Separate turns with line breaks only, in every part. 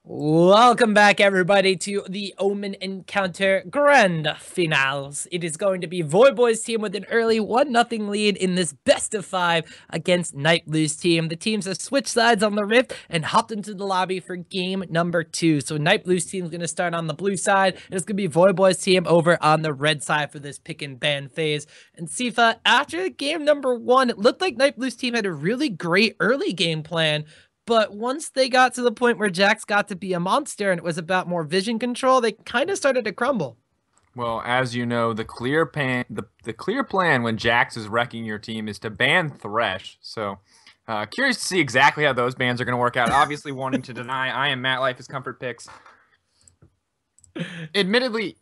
Welcome back, everybody, to the Omen Encounter Grand Finals. It is going to be Voyboy's team with an early 1-0 lead in this best of 5 against Nightblue's team. The teams have switched sides on the Rift and hopped into the lobby for game number 2. So Nightblue's team is going to start on the blue side, and it's going to be Voyboy's team over on the red side for this pick and ban phase. And Sifa, after game number 1, it looked like Nightblue's team had a really great early game plan. But once they got to the point where Jax got to be a monster and it was about more vision control, they kind of started to crumble.
Well, as you know, the clear plan when Jax is wrecking your team is to ban Thresh. So, curious to see exactly how those bans are going to work out. Obviously, wanting to deny I am Matt Life is comfort picks. Admittedly,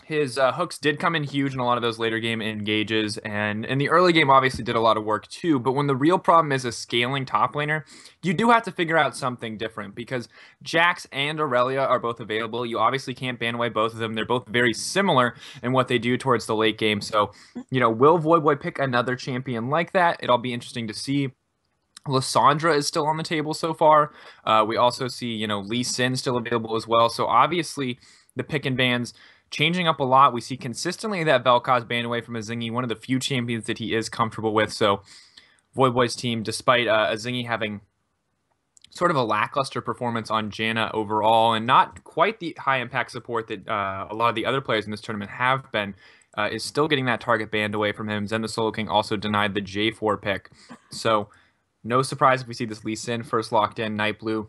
his hooks did come in huge in a lot of those later game engages, and in the early game obviously did a lot of work too. But when the real problem is a scaling top laner, you do have to figure out something different because Jax and Aurelia are both available. You obviously can't ban away both of them. They're both very similar in what they do towards the late game. So, will Voyboy pick another champion like that? It'll be interesting to see. Lissandra is still on the table so far. We also see, Lee Sin still available as well. So obviously the pick and bans changing up a lot. We see consistently that Vel'Koz banned away from Azingi, one of the few champions that he is comfortable with. So Voyboy's team, despite Azingi having sort of a lackluster performance on Janna overall and not quite the high impact support that a lot of the other players in this tournament have been, is still getting that target banned away from him. Zen the Solo King also denied the J4 pick. So no surprise if we see this Lee Sin first locked in. Nightblue,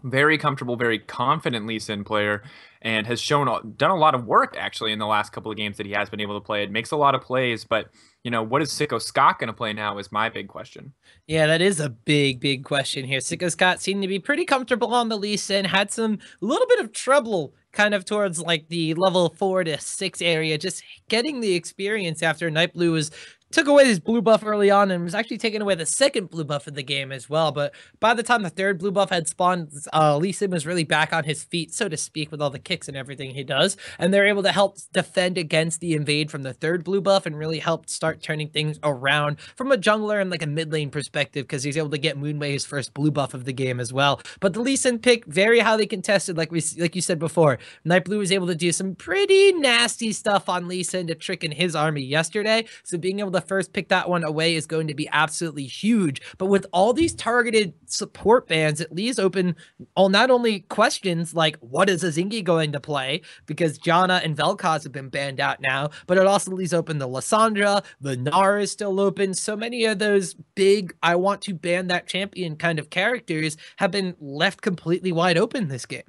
very comfortable, very confident Lee Sin player, and has done a lot of work actually in the last couple of games that he has been able to play. It makes a lot of plays, but what is Sicko Scott going to play now is my big question.
Yeah, that is a big question here. Sicko Scott seemed to be pretty comfortable on the Lee Sin, had some little bit of trouble kind of towards like the level 4 to 6 area, just getting the experience after Nightblue was took away his blue buff early on and was actually taking away the second blue buff of the game as well. But by the time the third blue buff had spawned, Lee Sin was really back on his feet, so to speak, with all the kicks and everything he does. And they're able to help defend against the invade from the third blue buff and really help start turning things around from a jungler and like a mid lane perspective because he's able to get Moonway his first blue buff of the game as well. But the Lee Sin pick, very highly contested, like you said before. Nightblue was able to do some pretty nasty stuff on Lee Sin to trick in his army yesterday. So being able to first pick that one away is going to be absolutely huge. But with all these targeted support bans, it leaves open not only questions like what is Azingi going to play, because Janna and Vel'Koz have been banned out now, but it also leaves open the Lissandra, the Gnar is still open. So many of those big I want to ban that champion kind of characters have been left completely wide open this game.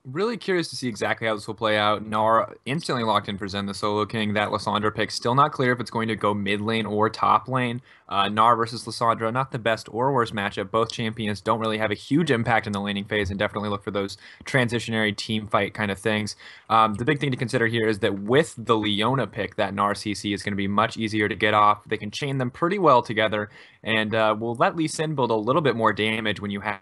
Really curious to see exactly how this will play out. Gnar instantly locked in for Zen the Solo King. That Lissandra pick still not clear if it's going to go mid lane or top lane. Gnar versus Lissandra, not the best or worst matchup. Both champions don't really have a huge impact in the laning phase and definitely look for those transitionary team fight kind of things. The big thing to consider here is that with the Leona pick, that Gnar CC is going to be much easier to get off. They can chain them pretty well together and will let Lee Sin build a little bit more damage when you have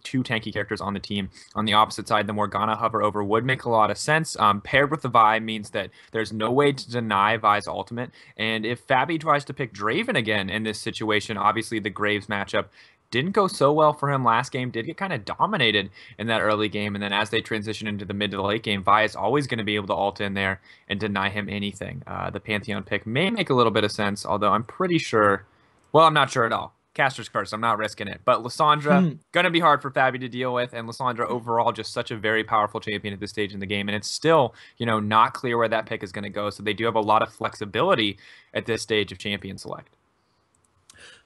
two tanky characters on the team. On the opposite side, the Morgana hover over would make a lot of sense. Paired with the Vi means that there's no way to deny Vi's ultimate. And if Fabi tries to pick Draven again in this situation, obviously the Graves matchup didn't go so well for him last game, did get kind of dominated in that early game. And then as they transition into the mid to the late game, Vi is always going to be able to ult in there and deny him anything. The Pantheon pick may make a little bit of sense, although I'm pretty sure, well, I'm not sure at all. Caster's Curse, I'm not risking it. But Lissandra, gonna be hard for Fabi to deal with, and Lissandra overall just such a very powerful champion at this stage in the game, and it's still, not clear where that pick is gonna go, so they do have a lot of flexibility at this stage of champion select.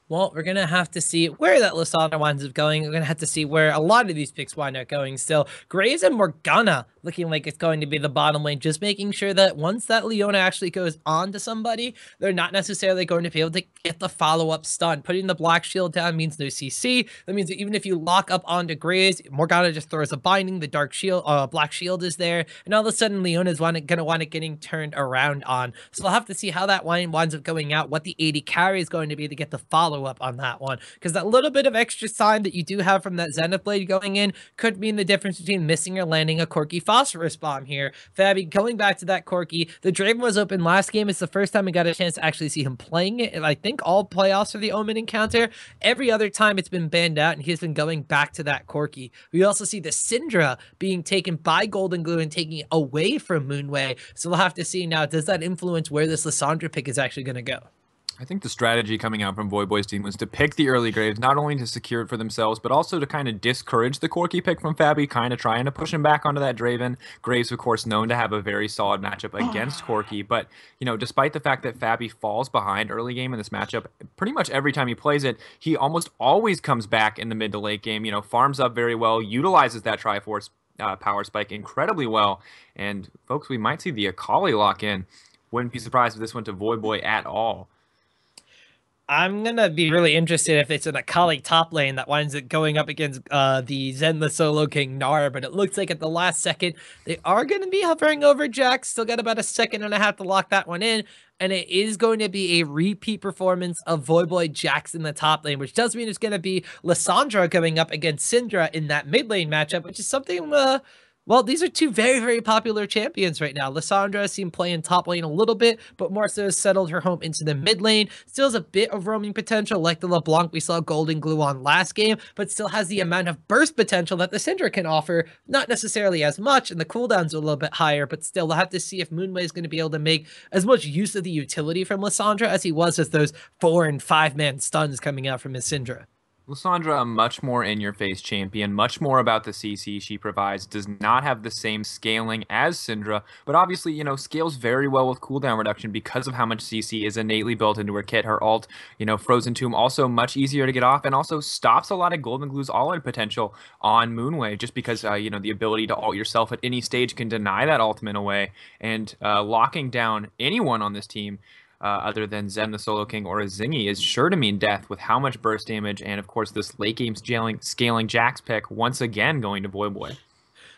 Well, we're going to have to see where that Lissandra winds up going. We're going to have to see where a lot of these picks wind up going still. Graves and Morgana looking like it's going to be the bottom lane, just making sure that once that Leona actually goes on to somebody, they're not necessarily going to be able to get the follow-up stun. Putting the black shield down means no CC. That means that even if you lock up onto Graves, Morgana just throws a binding, the dark shield, black shield is there, and all of a sudden Leona's going to want it getting turned around on. So we'll have to see how that winds up going out, what the AD carry is going to be to get the follow-up on that one, because that little bit of extra time that you do have from that Zenith Blade going in could mean the difference between missing or landing a Corki phosphorus bomb here. Fabi going back to that Corki. The Draven was open last game. It's the first time we got a chance to actually see him playing it. And I think all playoffs for the Omen encounter. Every other time it's been banned out, and he's been going back to that Corki. We also see the Syndra being taken by Golden Glue and taking it away from Moonway. So we'll have to see now, does that influence where this Lissandra pick is actually going to go?
I think the strategy coming out from Voyboy's team was to pick the early graves, not only to secure it for themselves, but also to kind of discourage the Corki pick from Fabi, kind of trying to push him back onto that Draven. Graves, of course, known to have a very solid matchup against Corki, but, you know, despite the fact that Fabi falls behind early game in this matchup, pretty much every time he plays it, he almost always comes back in the mid to late game, you know, farms up very well, utilizes that Triforce power spike incredibly well, and, folks, we might see the Akali lock in. Wouldn't be surprised if this went to Voyboy at all.
I'm going to be really interested if it's an Akali top lane that winds up going up against the Zen the Solo King Gnar, but it looks like at the last second, they are going to be hovering over Jax. Still got about a second and a half to lock that one in, and it is going to be a repeat performance of Voyboy Jax in the top lane, which does mean it's going to be Lissandra going up against Syndra in that mid lane matchup, which is something... well, these are two very, very popular champions right now. Lissandra has seen play in top lane a little bit, but more so has settled her home into the mid lane. Still has a bit of roaming potential like the LeBlanc we saw Golden Glue on last game, but still has the amount of burst potential that the Syndra can offer. Not necessarily as much, and the cooldowns are a little bit higher, but still we'll have to see if Moonway is going to be able to make as much use of the utility from Lissandra as he was as those 4- and 5-man stuns coming out from his Syndra.
Lissandra, a much more in-your-face champion, much more about the CC she provides, does not have the same scaling as Syndra, but obviously, you know, scales very well with cooldown reduction because of how much CC is innately built into her kit. Her ult, you know, Frozen Tomb, also much easier to get off, and also stops a lot of Golden Glue's all-in potential on Moonway, just because, you know, the ability to ult yourself at any stage can deny that ultimate away, and locking down anyone on this team other than Zen the Solo King or a Zingy is sure to mean death with how much burst damage, and of course this late game scaling Jax pick once again going to Voyboy.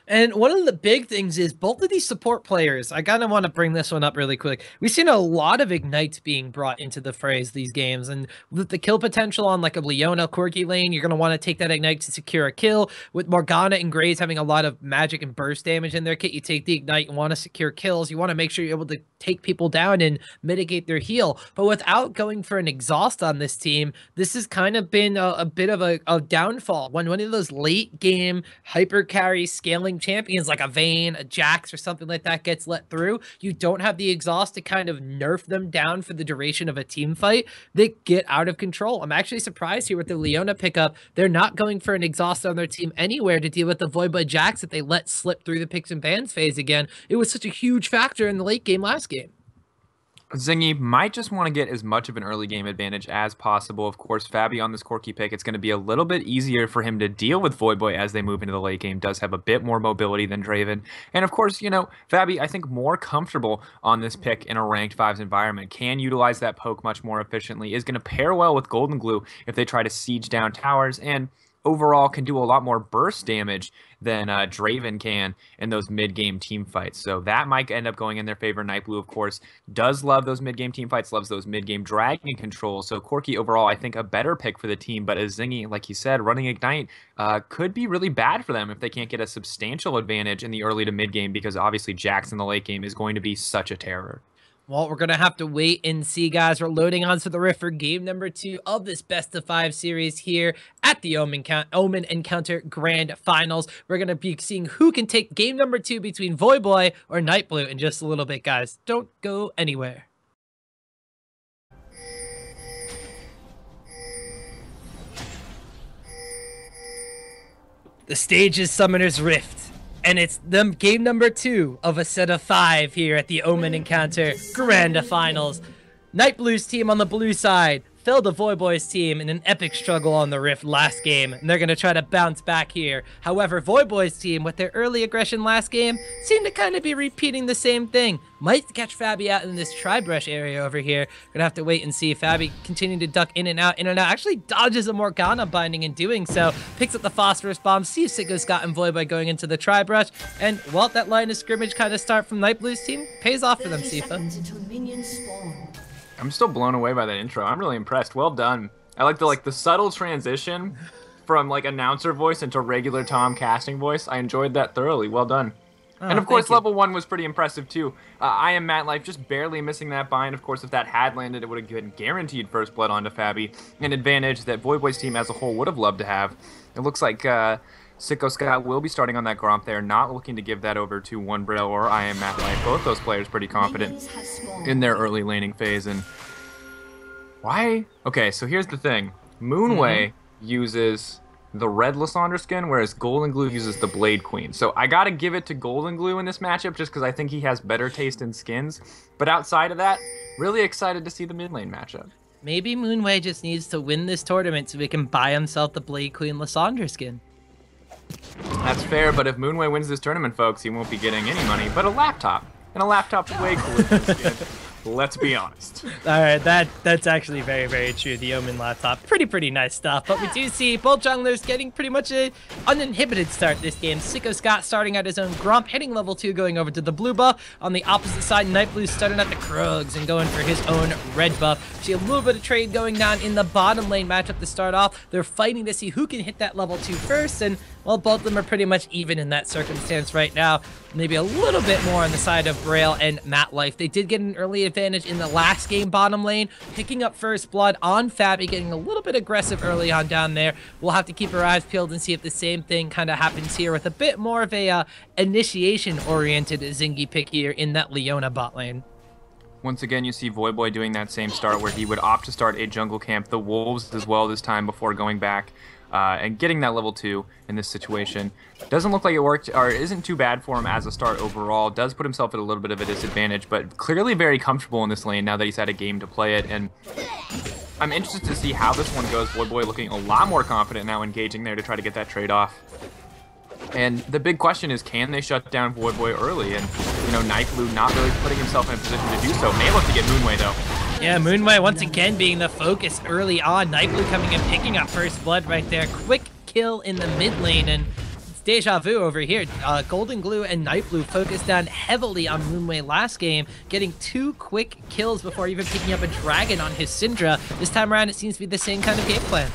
And one of the big things is both of these support players, I kind of want to bring this one up really quick. We've seen a lot of ignites being brought into the phrase these games, and with the kill potential on like a Leona Corki lane, you're going to want to take that ignite to secure a kill. With Morgana and Graves having a lot of magic and burst damage in their kit, you take the ignite and want to secure kills. You want to make sure you're able to take people down and mitigate their heal. But without going for an exhaust on this team, this has kind of been a bit of a downfall. When one of those late game hyper carry scaling champions like a Vayne, a Jax, or something like that gets let through, you don't have the exhaust to kind of nerf them down for the duration of a team fight. They get out of control. I'm actually surprised here with the Leona pickup. They're not going for an exhaust on their team anywhere to deal with the Voyboy Jax that they let slip through the picks and bans phase again. It was such a huge factor in the late game last game.
Zingy might just want to get as much of an early game advantage as possible. Of course, Fabi on this Corki pick, it's going to be a little bit easier for him to deal with Voyboy as they move into the late game. Does have a bit more mobility than Draven. And of course, you know, Fabi, I think more comfortable on this pick in a ranked 5s environment. Can utilize that poke much more efficiently. Is going to pair well with Golden Glue if they try to siege down towers. And overall can do a lot more burst damage than Draven can in those mid-game team fights. So that might end up going in their favor. Nightblue, of course, does love those mid-game team fights, loves those mid-game dragon controls. So Corki overall, I think, a better pick for the team. But as Zingy, like you said, running Ignite could be really bad for them if they can't get a substantial advantage in the early to mid-game, because obviously Jax in the late game is going to be such a terror.
Well, we're going to have to wait and see, guys. We're loading onto the Rift for game number 2 of this best of 5 series here at the Omen Encounter Grand Finals. We're going to be seeing who can take game number 2 between Voyboy or Nightblue in just a little bit, guys. Don't go anywhere. The stage is Summoner's Rift. And it's the game number 2 of a set of 5 here at the Omen Encounter Grand Finals. Nightblue's team on the blue side fell to Voyboy's team in an epic struggle on the Rift last game, and they're going to try to bounce back here. However, Voyboy's team, with their early aggression last game, seem to kind of be repeating the same thing. Might catch Fabi out in this tri-brush area over here. Gonna have to wait and see. Fabi continuing to duck in and out, actually dodges a Morgana binding in doing so, picks up the phosphorus bomb, sees Sicko Scott and Voyboy going into the tri-brush, and well, that line of scrimmage kind of start from Nightblue's team pays off for them, Sifa.
I'm still blown away by that intro. I'm really impressed. Well done. I like the subtle transition from like announcer voice into regular Tom casting voice. I enjoyed that thoroughly. Well done. And
Oh,
of course,
thank you.
level 1 was pretty impressive too. I am Matt Life, just barely missing that bind. Of course, if that had landed, it would have been guaranteed first blood onto Fabi. An advantage that Voyboy's team as a whole would have loved to have. It looks like Sicko Scott will be starting on that Gromp there, not looking to give that over to One Braille or I am Matt Life. Both those players pretty confident in their early laning phase. And why? Okay, so here's the thing. Moonway uses the red Lysandra skin, whereas Golden Glue uses the Blade Queen. So I gotta give it to Golden Glue in this matchup just because I think he has better taste in skins. But outside of that, really excited to see the mid lane matchup.
Maybe Moonway just needs to win this tournament so he can buy himself the Blade Queen Lysandra skin.
That's fair, but if Moonway wins this tournament, folks, he won't be getting any money, but a laptop. And a laptop's way cooler than the skin. Let's be honest.
All right, that's actually very, very true. The Omen laptop, pretty nice stuff. But we do see both junglers getting pretty much an uninhibited start this game. Sicko Scott starting at his own Gromp, hitting level 2, going over to the blue buff. On the opposite side, Nightblue starting at the Krugs and going for his own red buff. We see a little bit of trade going down in the bottom lane matchup to start off. They're fighting to see who can hit that level 2 first, and well, both of them are pretty much even in that circumstance right now. Maybe a little bit more on the side of Braille and Matt Life. They did get an early advantage in the last game bottom lane, picking up first blood on Fabi, getting a little bit aggressive early on down there. We'll have to keep our eyes peeled and see if the same thing kind of happens here with a bit more of a initiation-oriented Zingy pick here in that Leona bot lane.
Once again, you see Voyboy doing that same start where he would opt to start a jungle camp, the Wolves as well this time before going back and getting that level 2 in this situation. Doesn't look like it worked, or isn't too bad for him as a start overall. Does put himself at a little bit of a disadvantage, but clearly very comfortable in this lane now that he's had a game to play it. And I'm interested to see how this one goes. Voyboy looking a lot more confident now, engaging there to try to get that trade-off. And the big question is, can they shut down Voyboy early? And, you know, Nightblue not really putting himself in a position to do so. May look to get Moonway, though.
Yeah, Moonway once again being the focus early on. Nightblue coming and picking up first blood right there. Quick kill in the mid lane, and it's deja vu over here. Golden Glue and Nightblue focused down heavily on Moonway last game, getting 2 quick kills before even picking up a dragon on his Syndra. This time around, it seems to be the same kind of game plan.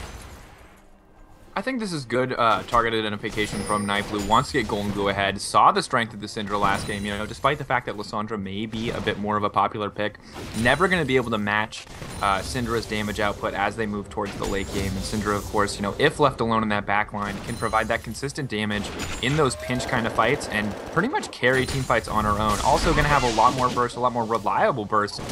I think this is good targeted identification from Nightblue. Wants to get Golden Glue ahead. Saw the strength of the Syndra last game, you know, despite the fact that Lysandra may be a bit more of a popular pick. Never going to be able to match Syndra's damage output as they move towards the late game. And Syndra, of course, you know, if left alone in that back line, can provide that consistent damage in those pinch kind of fights and pretty much carry team fights on her own. Also going to have a lot more burst, a lot more reliable burst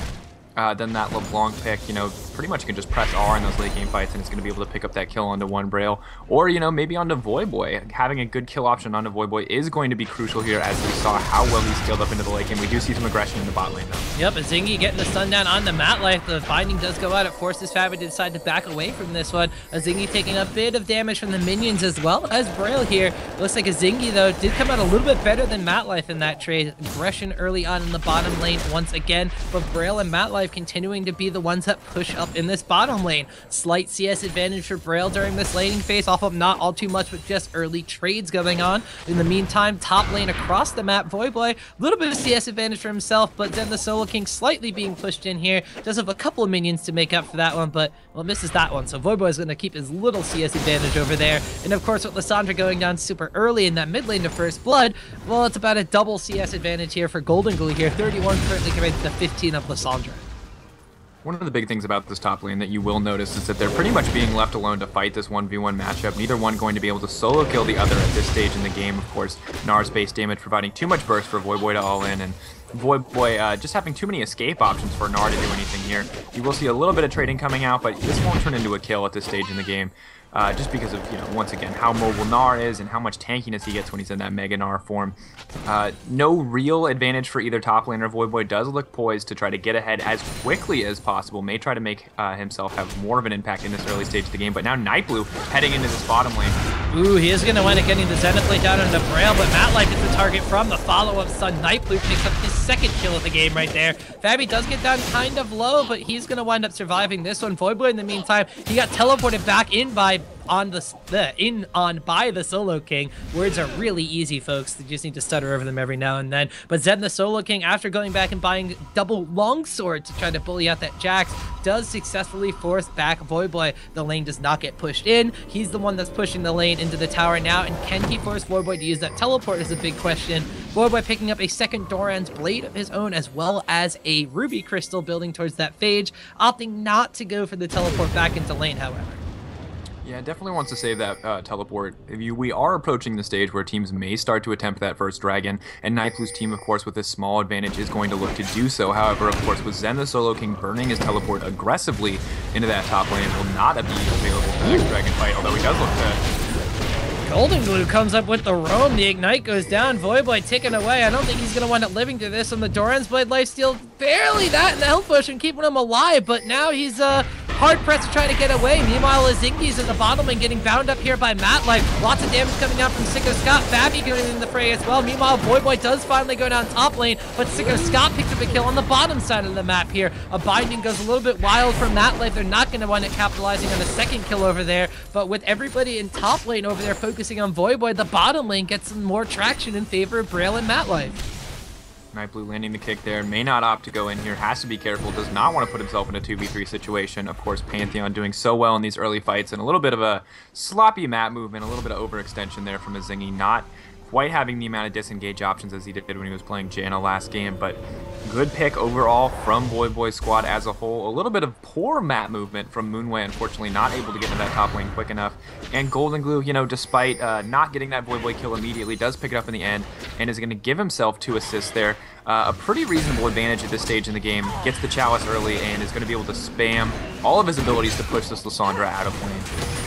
than that LeBlanc pick. You know, pretty much can just press R in those late game fights and it's going to be able to pick up that kill onto One Braille, or, you know, maybe onto Voyboy. Having a good kill option onto Voyboy is going to be crucial here, as we saw how well he scaled up into the late game. We do see some aggression in the bot lane, though.
Yep, Zingy getting the stun down on the Matt Life. The binding does go out. It forces Fabi to decide to back away from this one. Zingy taking a bit of damage from the minions as well as Braille here. Looks like Zingy, though, did come out a little bit better than Matt Life in that trade. Aggression early on in the bottom lane once again, but Braille and Matt Life continuing to be the ones that push up in this bottom lane. Slight CS advantage for Braille during this laning phase, off of not all too much, but just early trades going on. In the meantime, top lane across the map, Voyboy, a little bit of CS advantage for himself, but then the Solo King slightly being pushed in here. Does have a couple of minions to make up for that one, but, well, misses that one. So Voyboy is going to keep his little CS advantage over there. And of course, with Lysandra going down super early in that mid lane to first blood, well, it's about a double CS advantage here for Golden Glue here. 31 currently compared to the 15 of Lysandra.
One of the big things about this top lane that you will notice is that they're pretty much being left alone to fight this 1v1 matchup. Neither one going to be able to solo kill the other at this stage in the game. Of course, Gnar's base damage providing too much burst for Voyboy to all in, and Voyboy just having too many escape options for Gnar to do anything here. You will see a little bit of trading coming out, but this won't turn into a kill at this stage in the game. Just because of, you know, once again, how mobile Gnar is and how much tankiness he gets when he's in that Mega Gnar form. No real advantage for either top laner. Voyboy does look poised to try to get ahead as quickly as possible. May try to make himself have more of an impact in this early stage of the game. But now Nightblue heading into this bottom lane.
Ooh, he is going to wind up getting the Zenith Blade down into Braille, but Matt Life is the target from the follow-up stun. Nightblue picks up his second kill of the game right there. Fabi does get down kind of low, but he's going to wind up surviving this one. Voyboy, in the meantime, he got teleported back in by on by the Solo King. Words are really easy, folks. They just need to stutter over them every now and then. But Zen the Solo King, after going back and buying double longsword to try to bully out that Jax, does successfully force back Voyboy. The lane does not get pushed in. He's the one that's pushing the lane into the tower now, and can he force Voyboy to use that teleport is a big question. Voyboy picking up a second Doran's Blade of his own, as well as a Ruby Crystal building towards that Phage, opting not to go for the teleport back into lane, however.
Yeah, definitely wants to save that teleport. We are approaching the stage where teams may start to attempt that first dragon, and Nightblue's team, of course, with this small advantage is going to look to do so. However, of course, with Zen the Solo King burning his teleport aggressively into that top lane, will not be available for the next dragon fight, although he does look to...
Goldenglue comes up with the roam. The ignite goes down. Voyboy ticking away. I don't think he's going to wind up living through this. And the Doran's Blade lifesteal, barely that in the health potion, keeping him alive. But now he's hard-pressed to try to get away. Meanwhile, Azingi's in the bottom lane getting bound up here by Matlife. Lots of damage coming out from Sicko Scott. Fabi going in the fray as well. Meanwhile, Voyboy does finally go down top lane, but Sicko Scott picks up a kill on the bottom side of the map here. A binding goes a little bit wild from Matlife. They're not going to wind up capitalizing on a second kill over there, but with everybody in top lane over there focusing on Voyboy, the bottom lane gets some more traction in favor of Braille and Matlife.
Nightblue landing the kick there, may not opt to go in here, has to be careful, does not want to put himself in a 2v3 situation. Of course, Pantheon doing so well in these early fights, and a little bit of a sloppy map movement, a little bit of overextension there from Azingi, not quite having the amount of disengage options as he did when he was playing Janna last game, but good pick overall from Voyboy's squad as a whole. A little bit of poor map movement from Moonway, unfortunately not able to get into that top lane quick enough. And Goldenglue, you know, despite not getting that Voyboy kill immediately, does pick it up in the end and is going to give himself 2 assists there. A pretty reasonable advantage at this stage in the game. Gets the Chalice early and is going to be able to spam all of his abilities to push this Lissandra out of lane.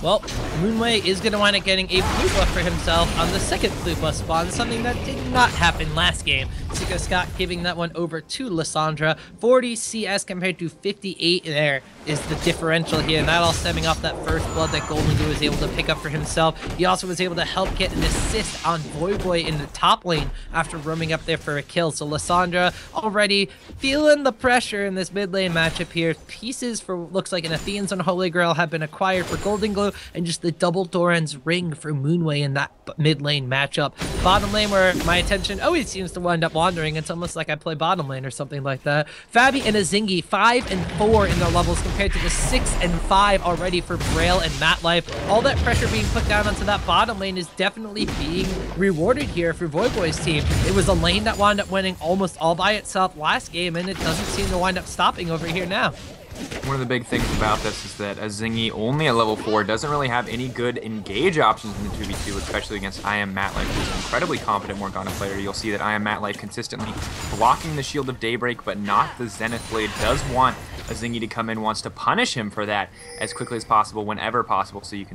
Well, Moonway is going to wind up getting a blue buff for himself on the second blue buff spawn, something that did not happen last game. Sicko Scott giving that one over to Lissandra. 40 CS compared to 58 there is the differential here, and that all stemming off that first blood that Goldenglue was able to pick up for himself. He also was able to help get an assist on Voyboy in the top lane after roaming up there for a kill. So Lissandra already feeling the pressure in this mid lane matchup here. Pieces for looks like an Athene's Unholy Grail have been acquired for Goldenglue, and just the double Doran's ring for Moonway in that mid lane matchup. Bottom lane, where my attention always seems to wind up wandering. It's almost like I play bottom lane or something like that. Fabi and Azingi 5 and 4 in their levels compared to the 6 and 5 already for Braille and Matlife. All that pressure being put down onto that bottom lane is definitely being rewarded here for Voyboy's team. It was a lane that wound up winning almost all by itself last game, and it doesn't seem to wind up stopping over here now.
One of the big things about this is that Azingi, only at level 4, doesn't really have any good engage options in the 2v2, especially against I Am Matlife, who's an incredibly competent Morgana player. You'll see that I Am Matlife consistently blocking the Shield of Daybreak, but not the Zenith Blade. Does want Azingi to come in, wants to punish him for that as quickly as possible, whenever possible. So you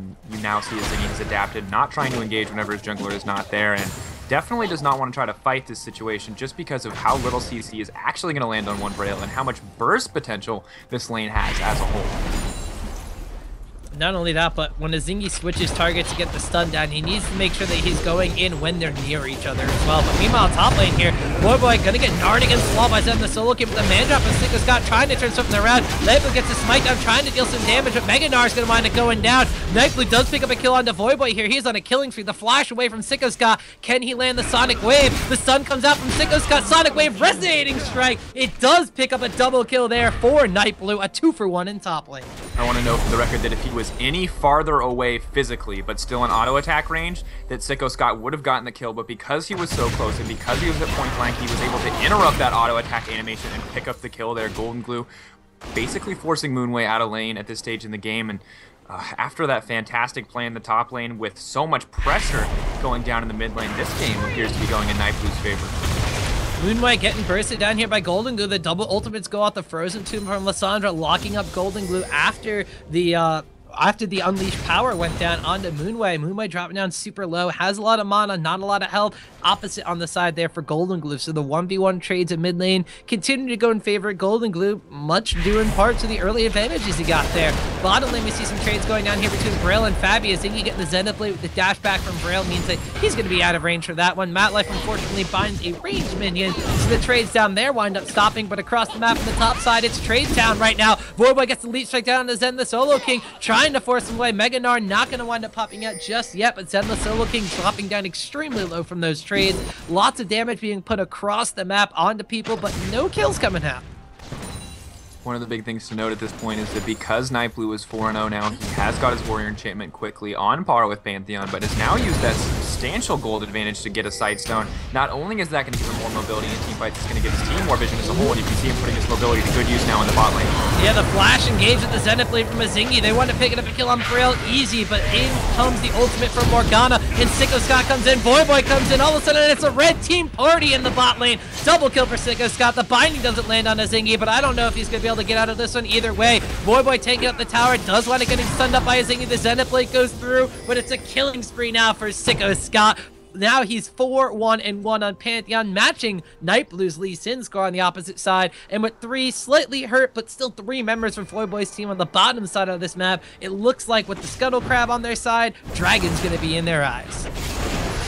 now see Azingi has adapted, not trying to engage whenever his jungler is not there, and definitely does not want to try to fight this situation just because of how little CC is actually going to land on one Braille and how much burst potential this lane has as a whole.
Not only that, but when Azingi switches target to get the stun down, he needs to make sure that he's going in when they're near each other as well. But meanwhile, top lane here, Voyboy gonna get gnarred against the wall by Zen the Solo King with the man drop, and Sicko Scott trying to turn something around. Nightblue gets a smite down, trying to deal some damage, but Mega Gnar's gonna wind up going down. Nightblue does pick up a kill onto Voyboy here. He's on a killing spree. The flash away from Sicko Scott. Can he land the Sonic Wave? The stun comes out from Sicko Scott. Sonic Wave, resonating strike. It does pick up a double kill there for Nightblue, a 2-for-1 in top lane.
I want to know for the record that if he was any farther away physically, but still in auto attack range, that Sicko Scott would have gotten the kill, but because he was so close and because he was at point blank, he was able to interrupt that auto attack animation and pick up the kill there. Goldenglue basically forcing Moonway out of lane at this stage in the game, and after that fantastic play in the top lane with so much pressure going down in the mid lane, this game appears to be going in Nightblue's favor.
Moonway getting bursted down here by Goldenglue. The double ultimates go out the Frozen Tomb from Lissandra, locking up Goldenglue after the Unleashed Power went down onto Moonway. Moonway dropping down super low, has a lot of mana, not a lot of health. Opposite on the side there for Goldenglue. So the 1v1 trades in mid lane continue to go in favor of Goldenglue, much due in part to the early advantages he got there. Bottom lane, we see some trades going down here between Braille and Fabi. Azingi getting the Zenith Blade with the dash back from Braille means that he's going to be out of range for that one. Matlife unfortunately binds a ranged minion, so the trades down there wind up stopping, but across the map on the top side, it's trade town right now. Voyboy gets the lead strike down to Zen the Solo King, trying trying to force him away. Mega Gnar not going to wind up popping out just yet, but Zen the Solo King dropping down extremely low from those trades. Lots of damage being put across the map onto people, but no kills coming out.
One of the big things to note at this point is that because Nightblue is 4-0 now, he has got his Warrior Enchantment quickly on par with Pantheon, but has now used that substantial gold advantage to get a Sightstone. Not only is that going to give him more mobility in teamfights, it's going to give his team more vision as a whole, and you can see him putting his mobility to good use now in the bot lane.
Yeah, the flash engage with the Zenith Blade from Azingi. They want to pick it up a kill on Braille easy, but in comes the ultimate from Morgana, and Sicko Scott comes in, Voyboy comes in, all of a sudden it's a red team party in the bot lane. Double kill for Sicko Scott. The binding doesn't land on Azingi, but I don't know if he's going to be able to get out of this one either way. Voyboy taking up the tower, does want to get stunned up by Azingi. The Zenith Blade goes through, but it's a killing spree now for Sicko Scott. Now he's 4-1-1 on Pantheon, matching Nightblue's Lee Sin score on the opposite side. And with 3 slightly hurt, but still 3 members from Voyboy's team on the bottom side of this map, it looks like with the Scuttle Crab on their side, Dragon's going to be in their eyes.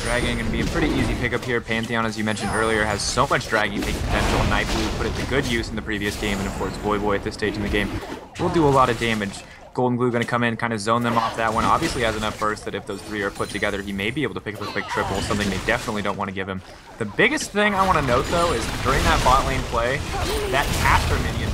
Dragon going to be a pretty easy pickup here. Pantheon, as you mentioned earlier, has so much Dragon take potential. Nightblue put it to good use in the previous game, and of course Voyboy at this stage in the game will do a lot of damage. Golden Glue going to come in, kind of zone them off that one. Obviously has enough burst that if those 3 are put together, he may be able to pick up a quick triple, something they definitely don't want to give him. The biggest thing I want to note, though, is during that bot lane play, that caster minion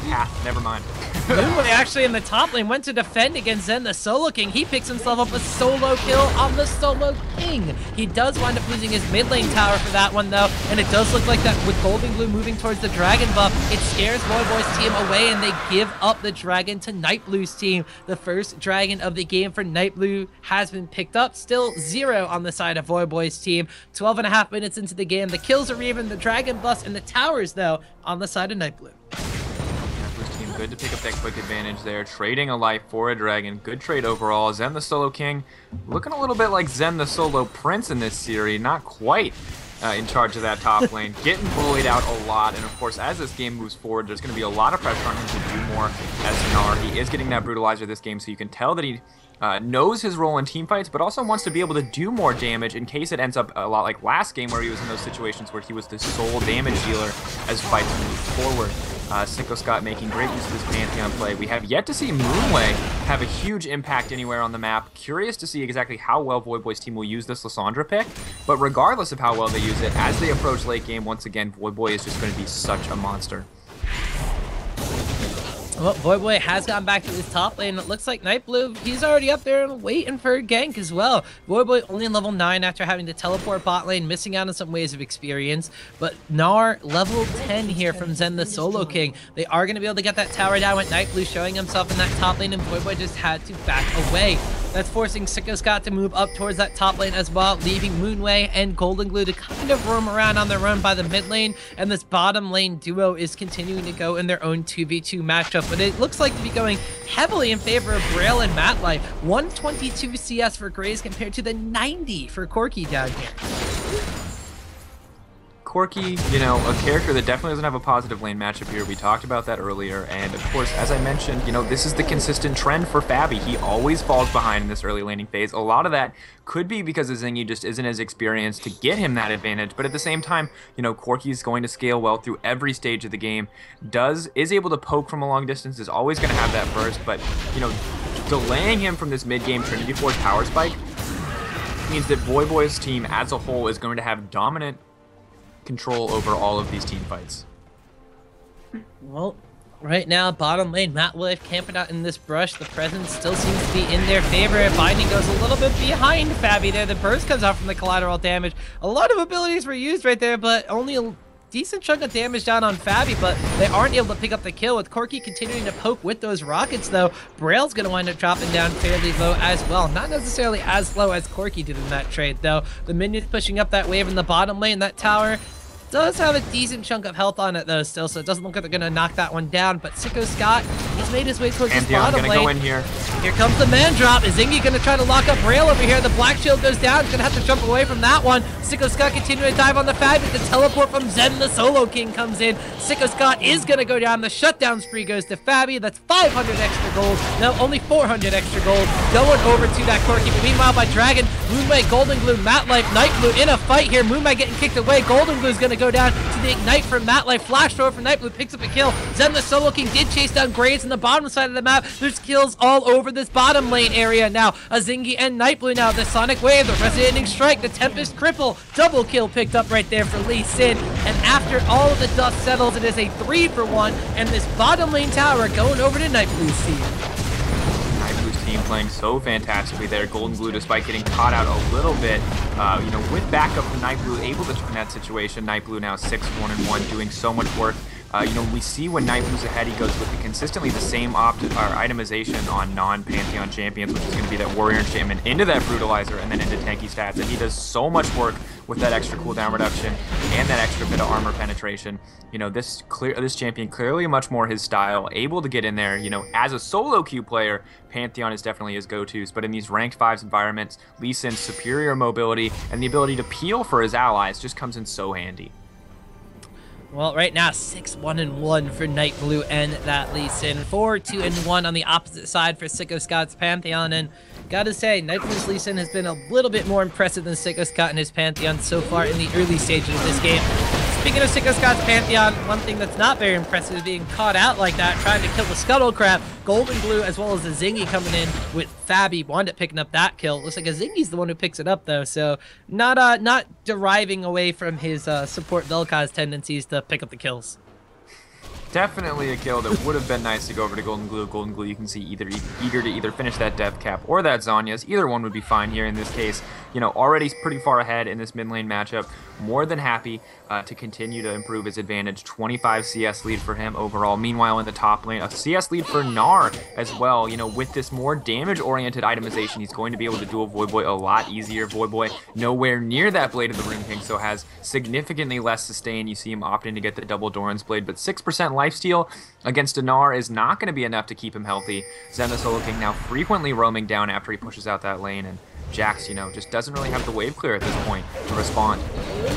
never mind.
Moonway actually in the top lane went to defend against Zen the Solo King. He picks himself up a solo kill on the Solo King. He does wind up losing his mid lane tower for that one though, and it does look like that with Golden Glue moving towards the dragon buff, it scares Voyboy's team away and they give up the dragon to Nightblue's team. The first dragon of the game for Nightblue has been picked up. Still 0 on the side of Voyboy's team. 12.5 minutes into the game. The kills are even, the dragon buffs and the towers though on the side of Nightblue.
Good to pick up that quick advantage there. Trading a life for a dragon. Good trade overall. Zen the Solo King looking a little bit like Zen the Solo Prince in this series. Not quite in charge of that top lane. Getting bullied out a lot. And of course, as this game moves forward, there's going to be a lot of pressure on him to do more as Gnar. He is getting that Brutalizer this game, so you can tell that he knows his role in teamfights, but also wants to be able to do more damage in case it ends up a lot like last game where he was in those situations where he was the sole damage dealer as fights moved forward. Sicko Scott making great use of this Pantheon play. We have yet to see Moonway have a huge impact anywhere on the map. Curious to see exactly how well Voyboy's team will use this Lissandra pick, but regardless of how well they use it, as they approach late game, once again, Voyboy is just going to be such a monster.
Well, Voyboy has gone back to his top lane. It looks like Nightblue, he's already up there and waiting for a gank as well. Voyboy only in level 9 after having to teleport bot lane, missing out on some ways of experience. But Gnar, level 10 here from Zen the Solo King. They are going to be able to get that tower down with Nightblue showing himself in that top lane, and Voyboy just had to back away. That's forcing Sicko Scott to move up towards that top lane as well, leaving Moonway and Golden Glue to kind of roam around on their own by the mid lane, and this bottom lane duo is continuing to go in their own 2v2 matchup, but it looks like to be going heavily in favor of Braille and Matlife. 122 CS for Graves compared to the 90 for Corki down here.
Corki, you know, a character that definitely doesn't have a positive lane matchup here. We talked about that earlier, and of course, as I mentioned, you know, this is the consistent trend for Fabi. He always falls behind in this early laning phase. A lot of that could be because Azingi just isn't as experienced to get him that advantage, but at the same time, you know, Corki is going to scale well through every stage of the game, is able to poke from a long distance, is always going to have that burst, but, you know, delaying him from this mid-game Trinity Force power spike means that Voyboy's team as a whole is going to have dominant control over all of these team fights.
Well, right now, bottom lane, Matlife camping out in this brush. The presence still seems to be in their favor. Binding goes a little bit behind Fabi there. The burst comes out from the collateral damage. A lot of abilities were used right there, but only a decent chunk of damage down on Fabi, but they aren't able to pick up the kill. With Corki continuing to poke with those rockets, though, Braille's going to wind up dropping down fairly low as well. Not necessarily as low as Corki did in that trade, though. The minions pushing up that wave in the bottom lane. That tower does have a decent chunk of health on it, though, still, so it doesn't look like they're going to knock that one down. But Sicko Scott, he's made his way towards his bottom lane.
Go in here.
Here comes the man drop. Is Zingy going to try to lock up Braille over here? The black shield goes down. He's going to have to jump away from that one. Sicko Scott continuing to dive on the Fabi. The teleport from Zen the Solo King comes in. Sicko Scott is going to go down. The shutdown spree goes to Fabi. That's 500 extra gold. Now only 400 extra gold. Going over to that Corki. But meanwhile, by Dragon, Moonway, Golden Glue, Matlife, Nightblue in a fight here. Moonway getting kicked away. Golden Glue is going to go down to the Ignite from Matlife. Flash throw from Nightblue picks up a kill. Zen the Solo King did chase down Graves in the bottom side of the map. There's kills all over this bottom lane area now. Azingi and Nightblue now. The Sonic Wave, the Resonating Strike, the Tempest Cripple. Double kill picked up right there for Lee Sin. And after all of the dust settles, it is a 3-for-1. And this bottom lane tower going over to Nightblue's team.
Nightblue's team playing so fantastically there. Golden Blue, despite getting caught out a little bit, you know, with backup from Nightblue, able to turn that situation. Nightblue now 6-1-1, doing so much work. You know, we see when Nightblue's ahead, he goes with consistently the same itemization on non-Pantheon champions, which is going to be that Warrior Enchantment into that Brutalizer and then into tanky stats. And he does so much work with that extra cooldown reduction and that extra bit of armor penetration. You know, this champion clearly much more his style, able to get in there. You know, as a solo queue player, Pantheon is definitely his go-tos, but in these ranked 5s environments, Lee Sin's superior mobility and the ability to peel for his allies just comes in so handy.
Well, right now, 6-1-1 for Nightblue and that Lee Sin. 4-2-1 on the opposite side for Sicko Scott's Pantheon. And gotta say, Nightblue's Lee Sin has been a little bit more impressive than Sicko Scott and his Pantheon so far in the early stages of this game. Speaking of Sicko Scott's Pantheon, one thing that's not very impressive is being caught out like that, trying to kill the Scuttle Crab. Golden Blue, as well as the Zingy coming in with Fabi, wound up picking up that kill. Looks like a Zingy's the one who picks it up, though, so not deriving away from his support Vel'Koz tendencies to pick up the kills.
Definitely a kill that would have been nice to go over to Golden Glue. Golden Glue, you can see eager to either finish that death cap or that Zhonya's. Either one would be fine here in this case. You know, already pretty far ahead in this mid lane matchup. More than happy to continue to improve his advantage. 25 CS lead for him overall. Meanwhile, in the top lane, a CS lead for Gnar as well. You know, with this more damage-oriented itemization, he's going to be able to duel Voyboy a lot easier. Voyboy nowhere near that Blade of the Rune King, so has significantly less sustain. You see him opting to get the double Doran's Blade, but 6% lifesteal against Gnar is not going to be enough to keep him healthy. Zen the Solo King now frequently roaming down after he pushes out that lane, and Jax, you know, just doesn't really have the wave clear at this point to respond.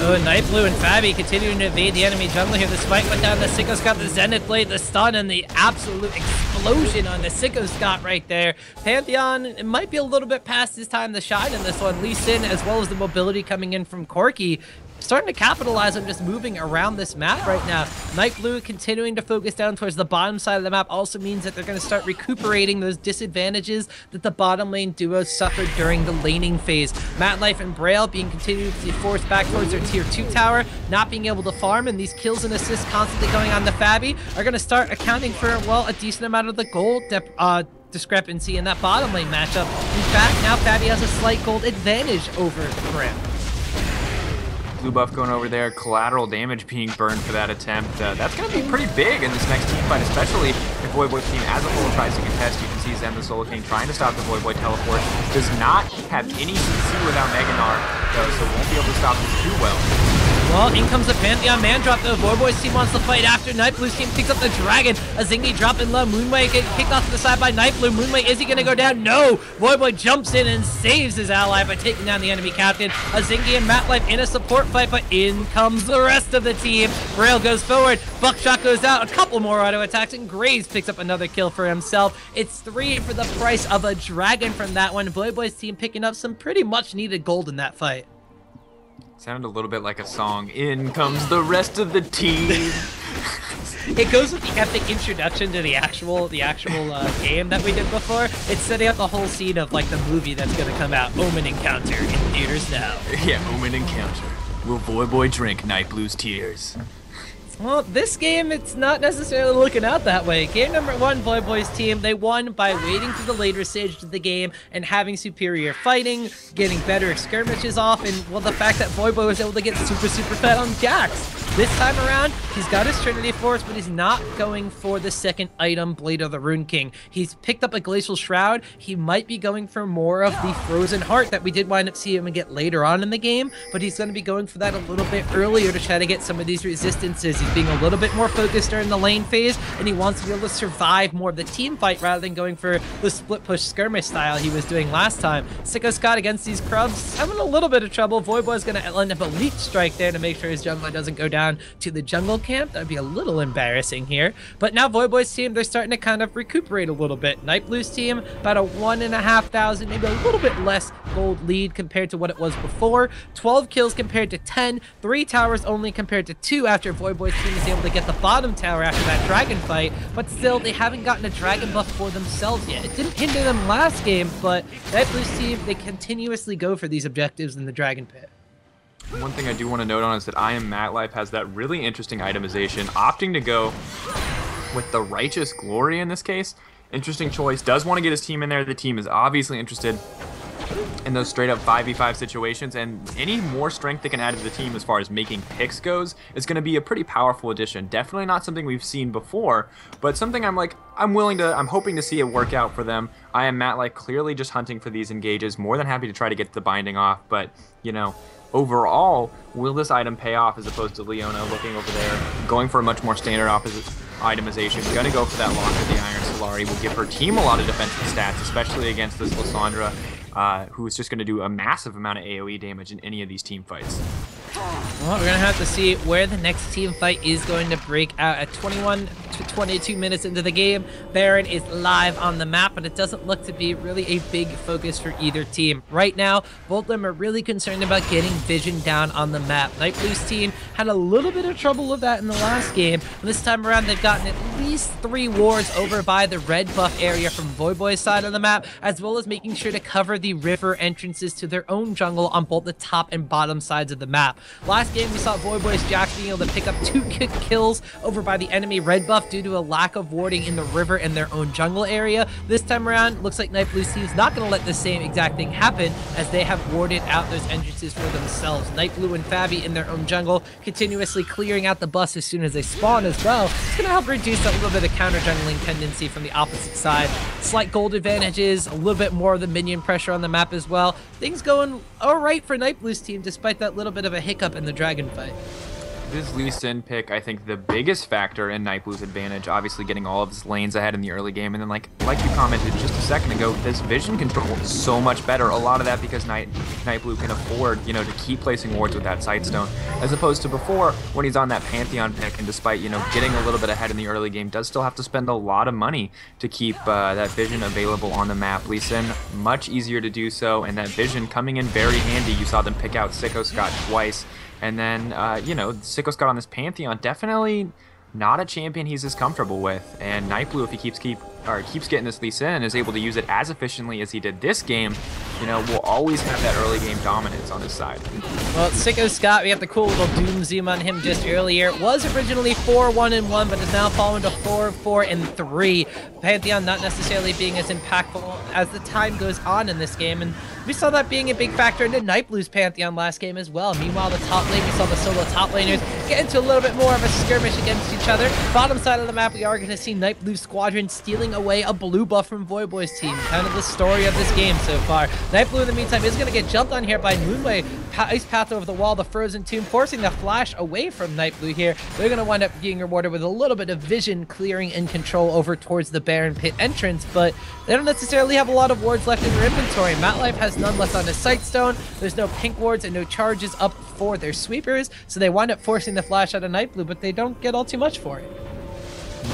Oh, Nightblue and Fabi continuing to evade the enemy jungle here. The spike went down, the Sicko Scott, the Zenith Blade, the stun, and the absolute explosion on the Sicko Scott right there. Pantheon, it might be a little bit past his time to shine in this one. Lee Sin, as well as the mobility coming in from Corki, starting to capitalize on just moving around this map right now. Nightblue continuing to focus down towards the bottom side of the map also means that they're going to start recuperating those disadvantages that the bottom lane duos suffered during the laning phase. Matlife and Braille being continued to be forced back towards their tier 2 tower, not being able to farm, and these kills and assists constantly going on to Fabi are going to start accounting for, well, a decent amount of the gold discrepancy in that bottom lane matchup. In fact, now Fabi has a slight gold advantage over Braille.
Blue buff going over there, collateral damage being burned for that attempt. That's going to be pretty big in this next team fight, especially if Voyboy's team as a whole tries to contest. You can see Zen the Solo King trying to stop the Voyboy teleport. Does not have any CC without Mega Gnar, so won't be able to stop this too well.
Well, in comes the Pantheon man drop though. Voyboy's team wants to fight after. Nightblue's team picks up the dragon. A Zingy dropping low. Moonway getting kicked off to the side by Nightblue. Moonway, is he going to go down? No! Voyboy jumps in and saves his ally by taking down the enemy captain. A Zingy and Matlife in a support fight, but in comes the rest of the team. Braille goes forward. Buckshot goes out. A couple more auto attacks, and Graves picks up another kill for himself. It's 3 for the price of a dragon from that one. Voyboy's team picking up some pretty much needed gold in that fight.
Sounded a little bit like a song. In comes the rest of the team.
It goes with the epic introduction to the actual game that we did before. It's setting up the whole scene of like the movie that's going to come out. OMEN Encounter in theaters now.
Yeah, OMEN Encounter. Will Voyboy drink Nightblue's tears?
Well, this game, it's not necessarily looking out that way. Game number 1, Voyboy's team, they won by waiting for the later stage of the game and having superior fighting, getting better skirmishes off, and, well, the fact that Voyboy was able to get super fed on Jax. This time around, he's got his Trinity Force, but he's not going for the second item, Blade of the Rune King. He's picked up a Glacial Shroud. He might be going for more of the Frozen Heart that we did wind up seeing him get later on in the game, but he's going to be going for that a little bit earlier to try to get some of these resistances. He's being a little bit more focused during the lane phase, and he wants to be able to survive more of the team fight rather than going for the split push skirmish style he was doing last time. Sicko Scott against these Krubs having a little bit of trouble. Voyboy's going to end up a Leech Strike there to make sure his jungler doesn't go down to the jungle camp. That'd be a little embarrassing here. But now Voyboy's team, they're starting to kind of recuperate a little bit. Nightblue's team, about a 1,500, maybe a little bit less gold lead compared to what it was before. 12 kills compared to 10, 3 towers only compared to 2 after Voyboy's team was able to get the bottom tower after that dragon fight. But still, they haven't gotten a dragon buff for themselves yet. It didn't hinder them last game, but Nightblue's team, they continuously go for these objectives in the dragon pit.
One thing I do want to note on is that I Am Matlife has that really interesting itemization, opting to go with the Righteous Glory in this case. Interesting choice. Does want to get his team in there. The team is obviously interested in those straight up 5v5 situations, and any more strength they can add to the team as far as making picks goes is going to be a pretty powerful addition. Definitely not something we've seen before, but something I'm hoping to see it work out for them. I Am Matlife clearly just hunting for these engages, more than happy to try to get the binding off, but you know, overall, will this item pay off as opposed to Leona looking over there, going for a much more standard opposite itemization, going to go for that lock of the Iron Solari, will give her team a lot of defensive stats, especially against this Lissandra, who is just going to do a massive amount of AoE damage in any of these team fights.
Well, we're going to have to see where the next team fight is going to break out at 21 to 22 minutes into the game. Baron is live on the map, but it doesn't look to be really a big focus for either team. Right now, both of them are really concerned about getting vision down on the map. Nightblue's team had a little bit of trouble with that in the last game. This time around, they've gotten at least 3 wards over by the red buff area from Voyboy's side of the map, as well as making sure to cover the river entrances to their own jungle on both the top and bottom sides of the map. Last game, we saw Voyboy's Jack being able to pick up 2 kills over by the enemy red buff due to a lack of warding in the river in their own jungle area. This time around, looks like Nightblue's team is not going to let the same exact thing happen, as they have warded out those entrances for themselves. Nightblue and Fabi in their own jungle, continuously clearing out the bus as soon as they spawn as well. It's going to help reduce a little bit of counter jungling tendency from the opposite side. Slight gold advantages, a little bit more of the minion pressure on the map as well. Things going alright for Nightblue's team, despite that little bit of a hiccup in the dragon fight.
This Lee Sin pick, I think the biggest factor in Nightblue's advantage, obviously getting all of his lanes ahead in the early game, and then like you commented just a second ago, this vision control is so much better. A lot of that because Nightblue can afford, you know, to keep placing wards with that Sightstone, as opposed to before when he's on that Pantheon pick, and despite, you know, getting a little bit ahead in the early game, does still have to spend a lot of money to keep that vision available on the map. Lee Sin, much easier to do so, and that vision coming in very handy. You saw them pick out Sicko Scott twice. And then, you know, Sicko Scott on this Pantheon, definitely not a champion he's as comfortable with. And Nightblue, if he keeps getting this Lee Sin and is able to use it as efficiently as he did this game, you know, will always have that early game dominance on his side.
Well, Sicko Scott, we got the cool little doom zoom on him just earlier. It was originally 4-1-1, but has now fallen to 4-4-3. Pantheon not necessarily being as impactful as the time goes on in this game, and we saw that being a big factor into Nightblue's Pantheon last game as well. Meanwhile, the top lane, we saw the solo top laners get into a little bit more of a skirmish against each other. Bottom side of the map, we are going to see Nightblue's squadron stealing away a blue buff from Voyboy's team. Kind of the story of this game so far. Nightblue, in the meantime, is going to get jumped on here by Moonway. Ice Path over the wall, the Frozen Tomb, forcing the flash away from Nightblue here. They're going to wind up being rewarded with a little bit of vision clearing and control over towards the Baron Pit entrance, but they don't necessarily have a lot of wards left in their inventory. Matlife has none left on his Sightstone. There's no pink wards and no charges up for their sweepers, so they wind up forcing the flash out of Nightblue, but they don't get all too much for it.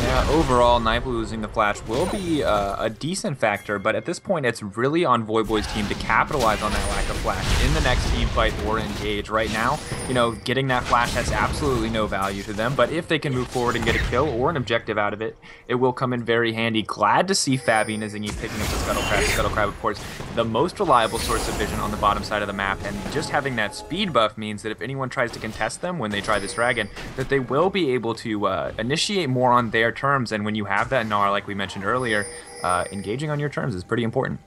Yeah, overall, Nightblue losing the flash will be a decent factor, but at this point, it's really on Voyboy's team to capitalize on that lack of flash in the next team fight or engage. Right now, you know, getting that flash has absolutely no value to them, but if they can move forward and get a kill or an objective out of it, it will come in very handy. Glad to see Fabi and Nazingi picking up the Scuttle Crab. Scuttle Crab, of course, the most reliable source of vision on the bottom side of the map, and just having that speed buff means that if anyone tries to contest them when they try this dragon, that they will be able to initiate more on their terms. And when you have that Gnar, like we mentioned earlier, engaging on your terms is pretty important.